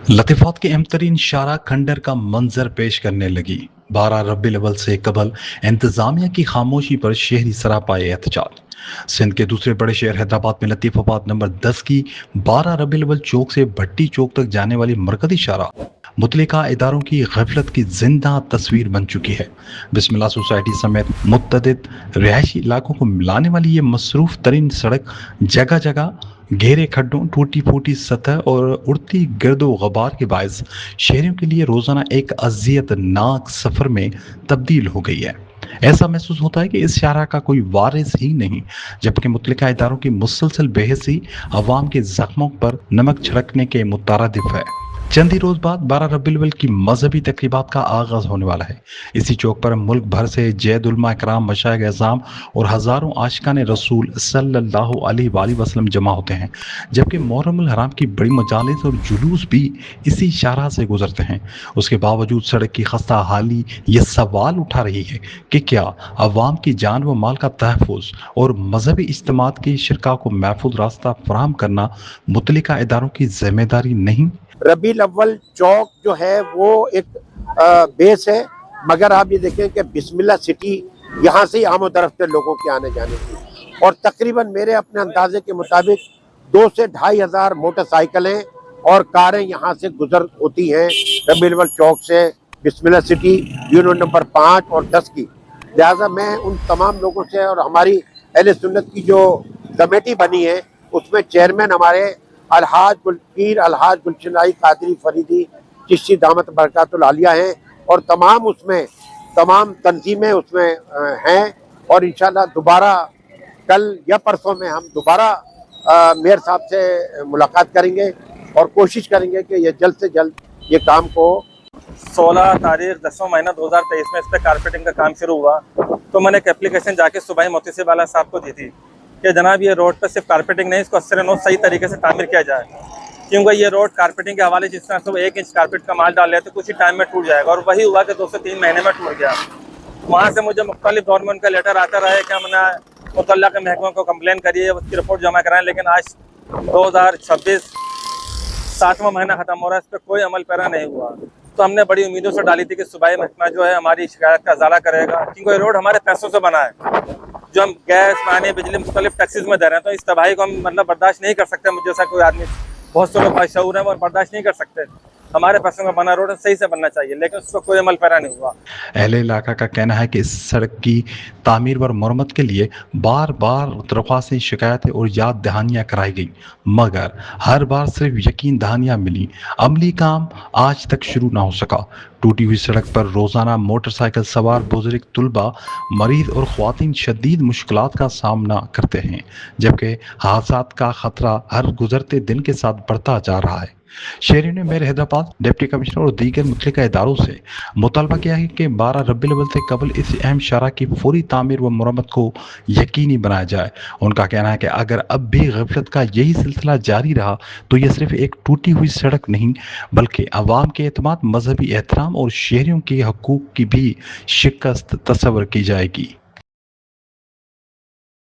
लतीफ़ात की अहम तरीन शारा खंडर का मंजर पेश करने लगी। 12 रबी अव्वल से कबल इंतजामिया की खामोशी पर शहरी सरापाए एहतजाज। सिंध के दूसरे बड़े शहर हैदराबाद में लतीफ़ाबाद नंबर 10 की 12 रबी अव्वल चौक से भट्टी चौक तक जाने वाली मरकजी शारा मुतलिका इदारों की गफलत की जिंदा तस्वीर बन चुकी है। बिस्मिल्लाह सोसाइटी समेत मुतअद्दिद रिहायशी इलाकों को मिलाने वाली ये मसरूफ तरीन सड़क जगह जगह गहरे खड्डों, टूटी फूटी सतह और उड़ती गर्दो गबार के बायस शहरियों के लिए रोजाना एक अजियतनाक सफर में तब्दील हो गई है। ऐसा महसूस होता है कि इस शाहरा का कोई वारिस ही नहीं, जबकि मुतल्लिका इदारों की मुसलसल बहसी अवाम के जख्मों पर नमक छिड़कने के मुतारदिफ है। चंद ही रोज बाद 12 रबीउल अव्वल की मजहबी तकरीबात का आगाज होने वाला है। इसी चौक पर मुल्क भर से जैद उलमा इकराम, मशाइख एज़ाम और हजारों आशिकान रसूल सल्लल्लाहु अलैहि वसल्लम जमा होते हैं, जबकि मुहर्रमुल हराम की बड़ी मजालिस और जुलूस भी इसी शाहरा से गुजरते हैं। उसके बावजूद सड़क की खस्ता हाली ये सवाल उठा रही है कि क्या अवाम की जान व माल का तहफ़्फ़ुज़ और मजहबी इज्तिमात की शिरका को महफूज रास्ता फराहम करना मुतल्लिका इदारों की जिम्मेदारी नहीं? रबीउल अव्वल चौक जो है वो एक बेस है, मगर आप ये देखें कि बिस्मिल्लाह सिटी यहाँ से ही आमद-ओ-रफ्त है लोगों के आने जाने की, और तकरीबन मेरे अपने अंदाजे के मुताबिक 2 से 2,500 मोटरसाइकिलें और कारें यहाँ से गुजर होती हैं रबीउल अव्वल चौक से बिस्मिल्लाह सिटी यूनिट नंबर 5 और 10 की। लिहाजा मैं उन तमाम लोगों से, और हमारी अहले सुन्नत की जो कमेटी बनी है उसमें चेयरमैन हमारे अलहाज गुलशन कादरी फरीदी चिश्ती दामत बरकातुल आलिया हैं, और तमाम तंजीमें उसमें हैं, और इंशाल्लाह दोबारा कल या परसों में हम दोबारा मेयर साहब से मुलाकात करेंगे और कोशिश करेंगे कि ये जल्द से जल्द ये काम को 16 तारीख 10वां महीना 2023 में इस पर कारपेटिंग का काम शुरू हुआ। तो मैंने एक एप्लीकेशन जाके सुबह ही मोती वाला साहब को दी थी कि जनाब ये रोड पर सिर्फ कारपेटिंग नहीं, इसको असर नौ सही तरीके से तामीर किया जाए, क्योंकि ये रोड कारपेटिंग के हवाले जिस तरह से 1 इंच कारपेट का माल डाल रहे तो कुछ ही टाइम में टूट जाएगा, और वही हुआ कि 2 से 3 महीने में टूट गया। वहाँ से मुझे मुख्तलिफ गवर्नमेंट का लेटर आता रहा है कि हमने मुतल्लिक़ के महकमे को कंप्लेन करिए, उसकी रिपोर्ट जमा कराएं, लेकिन आज 2026 7वां महीना ख़त्म हो रहा है, इस पर कोई अमल पैरा नहीं हुआ। तो हमने बड़ी उम्मीदों से डाली थी कि सूबाई महकमा जो है हमारी शिकायत का इजाला करेगा, क्योंकि ये रोड हमारे पैसों से बना है, जो हम गैस, पानी, बिजली मुख्तलिफ टैक्सेस में दे रहे हैं। तो इस तबाही को हम बर्दाश्त नहीं कर सकते। मुझे जैसा कोई आदमी, बहुत से लोग बाशऊर हैं और बर्दाश्त नहीं कर सकते। हमारे पैसों का बना रोड सही से बनना चाहिए, लेकिन उस पर कोई अमल पैरा नहीं हुआ। अहले इलाका का कहना है कि इस सड़क की तामीर व मरम्मत के लिए बार बार दरख्वास्तें, शिकायतें और याद दहानियाँ कराई गई, मगर हर बार सिर्फ यकीन दहानियाँ मिली, अमली काम आज तक शुरू ना हो सका। टूटी हुई सड़क पर रोजाना मोटरसाइकिल सवार बुजुर्ग, तुलबा, मरीज और ख्वातीन शदीद मुश्किलात का सामना करते हैं, जबकि हादसात का खतरा हर गुजरते दिन के साथ बढ़ता जा रहा है। शहरियों ने मेयर हैदराबाद, डिप्टी कमिश्नर और दीगर मुतल्लिका इदारों से मुतालबा किया है कि 12 रबीउल अव्वल से कबल इस अहम शाहरा की फौरी तामीर व मरम्मत को यकीनी बनाया जाए। उनका कहना है कि अगर अब भी गफलत का यही सिलसिला जारी रहा तो यह सिर्फ एक टूटी हुई सड़क नहीं, बल्कि अवाम के एतमाद, मजहबी एहतराम और शहरियों के हकूक की भी शिकस्त तस्वर की जाएगी।